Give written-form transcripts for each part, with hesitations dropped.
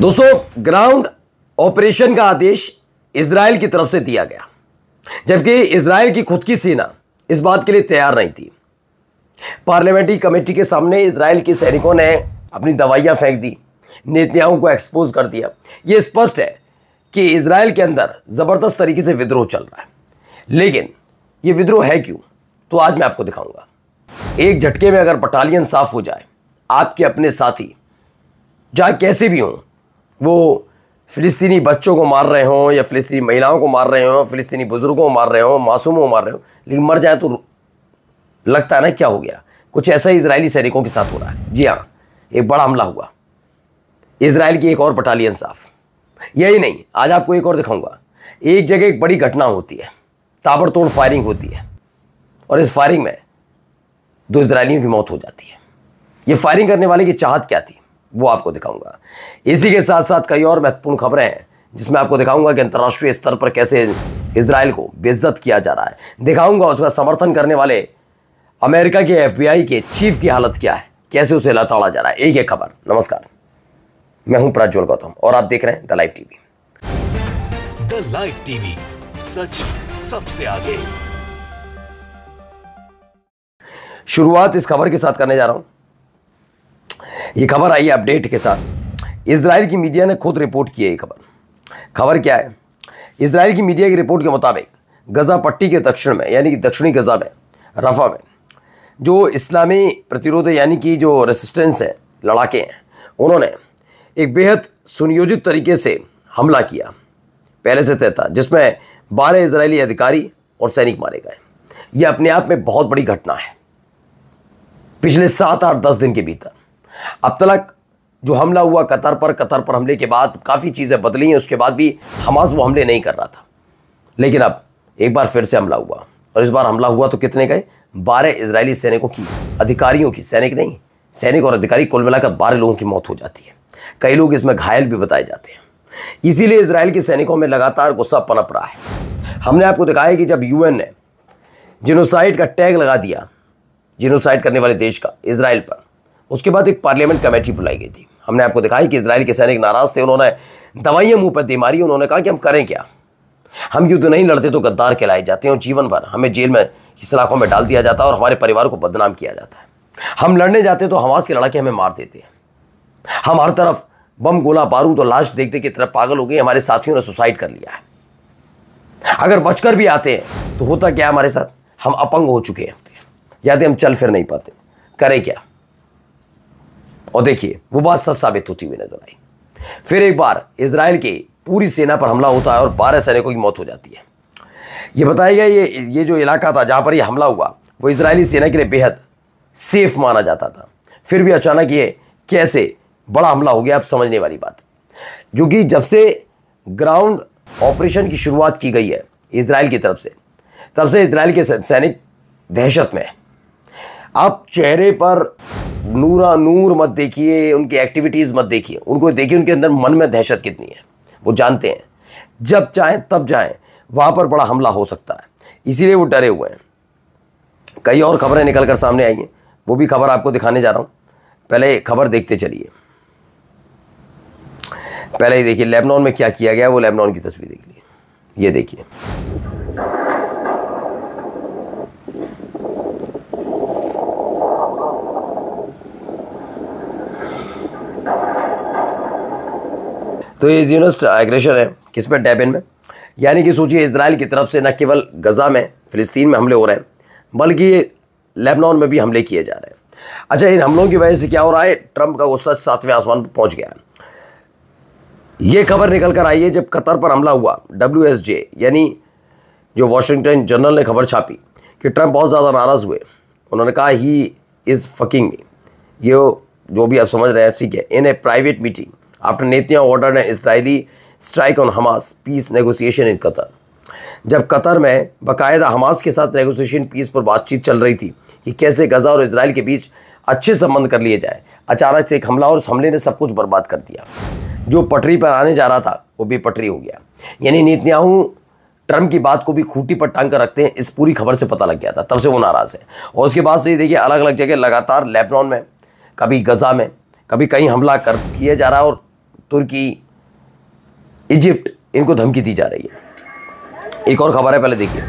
दोस्तों, ground operation का आदेश Israel की तरफ से दिया गया, जबकि इजराइल की खुद की सेना इस बात के लिए तैयार नहीं थी। पार्लियामेंट्री कमेटी के सामने इजराइल के सैनिकों ने अपनी दवाइयां फेंक दी, नेतन्याहू को एक्सपोज कर दिया। यह स्पष्ट है कि इजराइल के अंदर जबरदस्त तरीके से विद्रोह चल रहा है। लेकिन यह विद्रोह है क्यों, तो आज मैं आपको दिखाऊंगा। एक झटके में अगर बटालियन साफ हो जाए, आपके अपने साथी जहां कैसे भी हों, वो फिलिस्तीनी बच्चों को मार रहे हों या फिलिस्तीनी महिलाओं को मार रहे हों, फिलिस्तीनी बुजुर्गों को मार रहे हों, मासूमों को मार रहे हों, लेकिन मर जाए तो लगता है ना क्या हो गया। कुछ ऐसा इजरायली सैनिकों के साथ हो रहा है। जी हाँ, एक बड़ा हमला हुआ, इजराइल की एक और बटालियन साफ। यही नहीं, आज आपको एक और दिखाऊंगा। एक जगह एक बड़ी घटना होती है, ताबड़तोड़ फायरिंग होती है, और इस फायरिंग में 2 इजरायलियों की मौत हो जाती है। ये फायरिंग करने वाले की चाहत क्या थी, वो आपको दिखाऊंगा। इसी के साथ साथ कई और महत्वपूर्ण खबरें हैं, जिसमें आपको दिखाऊंगा कि अंतर्राष्ट्रीय स्तर पर कैसे इजराइल को बेइज्जत किया जा रहा है। दिखाऊंगा उसका समर्थन करने वाले अमेरिका के FBI के चीफ की हालत क्या है, कैसे उसे लताड़ा जा रहा है। एक खबर। नमस्कार, मैं हूं प्रज्वल गौतम और आप देख रहे हैं the live TV. The live TV, सच सबसे आगे। शुरुआत इस खबर के साथ करने जा रहा हूं। ये खबर आई है अपडेट के साथ। इजराइल की मीडिया ने खुद रिपोर्ट की है। ये खबर क्या है? इजराइल की मीडिया की रिपोर्ट के मुताबिक गजा पट्टी के दक्षिण में, यानी कि दक्षिणी गजा में, रफा में, जो इस्लामी प्रतिरोध यानी कि जो रेसिस्टेंस है, लड़ाके हैं, उन्होंने एक बेहद सुनियोजित तरीके से हमला किया, पहले से तय था, जिसमें 12 इजरायली अधिकारी और सैनिक मारे गए। यह अपने आप में बहुत बड़ी घटना है। पिछले 7, 8, 10 दिन के भीतर अब तक जो हमला हुआ कतर पर हमले के बाद काफ़ी चीज़ें बदली हैं। उसके बाद भी हमास वो हमले नहीं कर रहा था, लेकिन अब एक बार फिर से हमला हुआ, और इस बार हमला हुआ तो कितने गए? 12 इजरायली सैनिकों की, अधिकारियों की, सैनिक नहीं, सैनिक और अधिकारी कुल मिलाकर 12 लोगों की मौत हो जाती है। कई लोग इसमें घायल भी बताए जाते हैं। इसीलिए इजराइल के सैनिकों में लगातार गुस्सा पनप रहा है। हमने आपको दिखाया कि जब UN ने जिनोसाइड का टैग लगा दिया, जिनोसाइड करने वाले देश का, इजराइल पर, उसके बाद एक पार्लियामेंट कमेटी बुलाई गई थी। हमने आपको दिखाया कि इजराइल के सैनिक नाराज थे, उन्होंने दवाइयां मुंह पर दे मारी। उन्होंने कहा कि हम करें क्या, हम युद्ध नहीं लड़ते तो गद्दार कहलाए जाते हैं और जीवन भर हमें जेल में, सलाखों में डाल दिया जाता है और हमारे परिवार को बदनाम किया जाता है। हम लड़ने जाते तो हमास के लड़ाके हमें मार देते हैं। हम हर तरफ बम, गोला बारूद और लाश देखते की तरफ पागल हो गए। हमारे साथियों ने सुसाइड कर लिया है। अगर बचकर भी आते हैं तो होता क्या हमारे साथ? हम अपंग हो चुके हैं, याद हम चल फिर नहीं पाते, करें क्या? और देखिए, वो बात सच साबित होती हुई नजर आई। फिर एक बार इजराइल की पूरी सेना पर हमला होता है और 12 सैनिकों की मौत हो जाती है। ये बताया गया ये जो इलाका था जहां पर ये हमला हुआ, वो इजरायली सेना के लिए बेहद सेफ माना जाता था। फिर भी अचानक ये कैसे बड़ा हमला हो गया, अब समझने वाली बात। जो कि जब से ग्राउंड ऑपरेशन की शुरुआत की गई है इजराइल की तरफ से, तब से इजराइल के सैनिक दहशत में। आप चेहरे पर नूर मत देखिए, उनकी एक्टिविटीज़ मत देखिए, उनको देखिए उनके अंदर मन में दहशत कितनी है। वो जानते हैं जब चाहें तब जाएं, वहाँ पर बड़ा हमला हो सकता है, इसीलिए वो डरे हुए हैं। कई और खबरें निकल कर सामने आई हैं, वो भी खबर आपको दिखाने जा रहा हूँ। पहले खबर देखते चलिए। पहले ही देखिए लेबनान में क्या किया गया, वो लेबनान की तस्वीर देख लीजिए। ये देखिए, तो ये ज़ियोनिस्ट एग्रेशन है किस पे? डेबिन में। यानी कि सोचिए, इजराइल की तरफ से न केवल गजा में, फिलिस्तीन में हमले हो रहे हैं, बल्कि लेबनान में भी हमले किए जा रहे हैं। अच्छा, इन हमलों की वजह से क्या हो रहा है? ट्रंप का गुस्सा 7वें आसमान पर पहुंच गया है। ये खबर निकल कर आई है जब कतर पर हमला हुआ। WSJ यानी जो वॉशिंगटन जर्नल ने खबर छापी कि ट्रंप बहुत ज़्यादा नाराज़ हुए। उन्होंने कहा ही इज़ फकिंग मी, ये जो भी आप समझ रहे हैं, ठीक है। In a private meeting after Netanyahu ordered an Israeli strike on Hamas peace negotiation in Qatar. जब कतर में बाकायदा हमास के साथ नेगोशिएशन पीस पर बातचीत चल रही थी कि कैसे गजा और इजराइल के बीच अच्छे संबंध कर लिए जाए, अचानक से एक हमला और उस हमले ने सब कुछ बर्बाद कर दिया। जो पटरी पर आने जा रहा था वो बेपटरी हो गया। यानी नेतन्याहू ट्रम्प की बात को भी खूंटी पर टांग कर रखते हैं, इस पूरी खबर से पता लग गया था, तब से वो नाराज़ है। और उसके बाद से देखिए अलग अलग जगह लगातार लेबनान में, कभी गजा में, कभी कहीं हमला कर किया जा रहा है और तुर्की, इजिप्ट इनको धमकी दी जा रही है। एक और खबर है, पहले देखिए।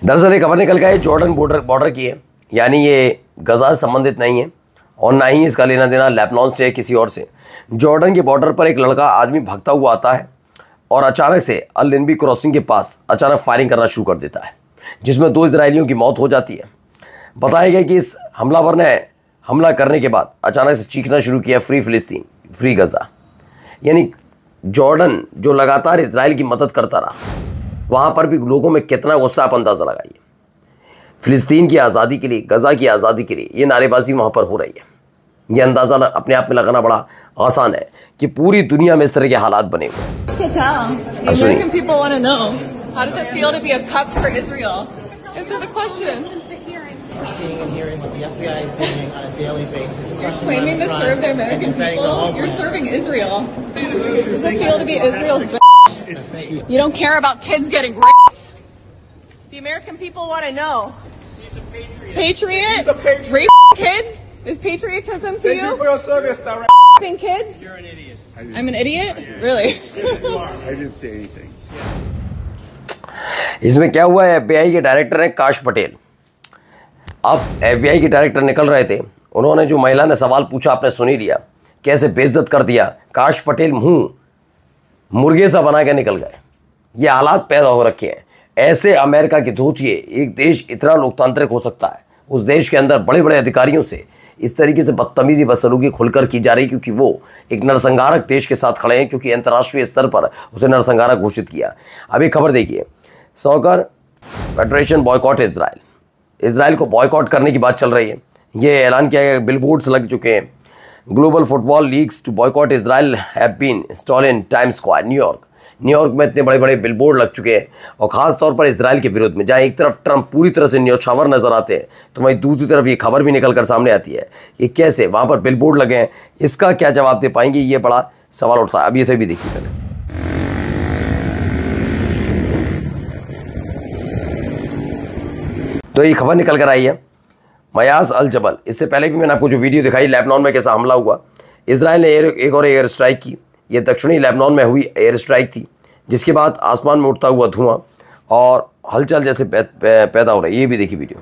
दरअसल ये खबर निकल के जॉर्डन बॉर्डर की है, यानी ये गजा से संबंधित नहीं है और ना ही इसका लेना देना लेबनान से है किसी और से। जॉर्डन के बॉर्डर पर एक लड़का आदमी भागता हुआ आता है और अचानक से अल लिनबी क्रॉसिंग के पास अचानक फायरिंग करना शुरू कर देता है, जिसमें 2 इजरायलियों की मौत हो जाती है। बताया गया कि इस हमलावर ने हमला करने के बाद अचानक से चीखना शुरू किया, फ्री फिलिस्तीन, फ्री गजा। यानी जॉर्डन जो लगातार इजराइल की मदद करता रहा, वहाँ पर भी लोगों में कितना गुस्सा आप अंदाज़ा लगाइए। फिलिस्तीन की आज़ादी के लिए, गजा की आज़ादी के लिए ये नारेबाजी वहाँ पर हो रही है। ये अंदाज़ा अपने आप में लगाना बड़ा आसान है कि पूरी दुनिया में इस तरह के हालात बने हुए हैं। We're seeing and hearing what the FBI is doing on a daily basis. You're claiming to serve the American people. You're serving Israel. Does it feel to be Israel's bitch? You don't care about kids getting raped. The American people want to know. He's a patriot. Patriot? He's a patriot. Rape kids? Is patriotism to you? Thank you for your service, the kids? You're an idiot. I'm an idiot? Really? Yes, you are. I didn't say anything. इसमें क्या हुआ है, FBI के director हैं काश पटेल। अब FBI के director निकल रहे थे, उन्होंने जो महिला ने सवाल पूछा आपने सुन ही लिया, कैसे बेइज्जत कर दिया। काश पटेल मुंह मुर्गे सा बना के निकल गए। ये हालात पैदा हो रखे हैं। ऐसे अमेरिका की सोचिए, एक देश इतना लोकतांत्रिक हो सकता है, उस देश के अंदर बड़े बड़े अधिकारियों से इस तरीके से बदतमीजी बदसलूकी खुलकर की जा रही, क्योंकि वो एक नरसंहारक देश के साथ खड़े हैं, क्योंकि अंतर्राष्ट्रीय स्तर पर उसे नरसंहारक घोषित किया। अभी खबर देखिए, soccer federation boycott Israel. Israel को बॉयकॉट करने की बात चल रही है। ये ऐलान किया गया, बिलबोर्ड्स लग चुके हैं। Global football leagues to boycott Israel have been installed in Times Square, New York में इतने बड़े बड़े बिलबोर्ड लग चुके हैं, और ख़ास तौर पर इजराइल के विरुद्ध में। जहाँ एक तरफ ट्रंप पूरी तरह से न्यौछावर नजर आते हैं, तो वहीं दूसरी तरफ ये खबर भी निकल कर सामने आती है कि कैसे वहाँ पर बिलबोर्ड लगे हैं। इसका क्या जवाब दे पाएंगे, ये बड़ा सवाल उठता है। अब ये भी देखिए पहले। तो ये खबर निकल कर आई है, मयाज अल जबल। इससे पहले भी मैंने आपको जो वीडियो दिखाई लेबनान में कैसा हमला हुआ, इजराइल ने एक और एयर स्ट्राइक की। ये दक्षिणी लेबनान में हुई एयर स्ट्राइक थी, जिसके बाद आसमान में उठता हुआ धुआं और हलचल जैसे पैदा हो रही है। ये भी देखिए वीडियो।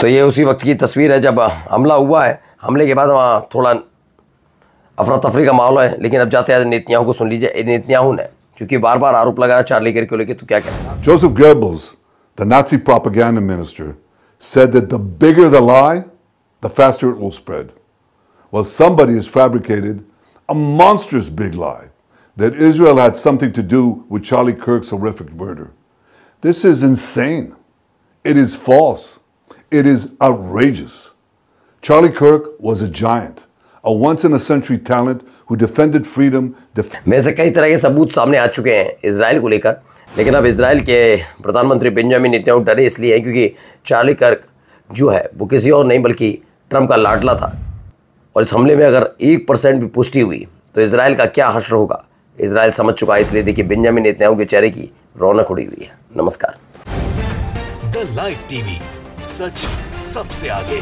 तो ये उसी वक्त की तस्वीर है जब हमला हुआ है। हमले के बाद वहाँ थोड़ा अफरा तफरी का माहौल है, लेकिन अब जाते हैं नेतन्याहू को सुन लीजिए। नेतन्याहू ने क्योंकि बार बार आरोप लगाया चार्ली किर्क को लेकर, तो क्या कहते हैं। Joseph Goebbels, the Nazi propaganda minister, said that the bigger the lie, the faster it will spread. Well, somebody has fabricated a monstrous big lie that Israel had something to do with Charlie Kirk's horrific murder. This is insane. It is false. It is outrageous. Charlie Kirk was a giant, a once-in-a-century talent who defended freedom. में से कई तरह के सबूत सामने आ चुके हैं Israel को लेकर, लेकिन अब इजराइल के प्रधानमंत्री बेंजामिन नेतन्याहू डरे इसलिए हैं क्योंकि चार्ली किर्क जो है वो किसी और नहीं बल्कि ट्रंप का लाडला था, और इस हमले में अगर 1% भी पुष्टि हुई तो इजराइल का क्या हश्र होगा, इजराइल समझ चुका है। इसलिए देखिए बेंजामिन नेतन्याहू के चेहरे की रौनक उड़ी हुई है। नमस्कार। द लाइव टीवी, सच सबसे आगे।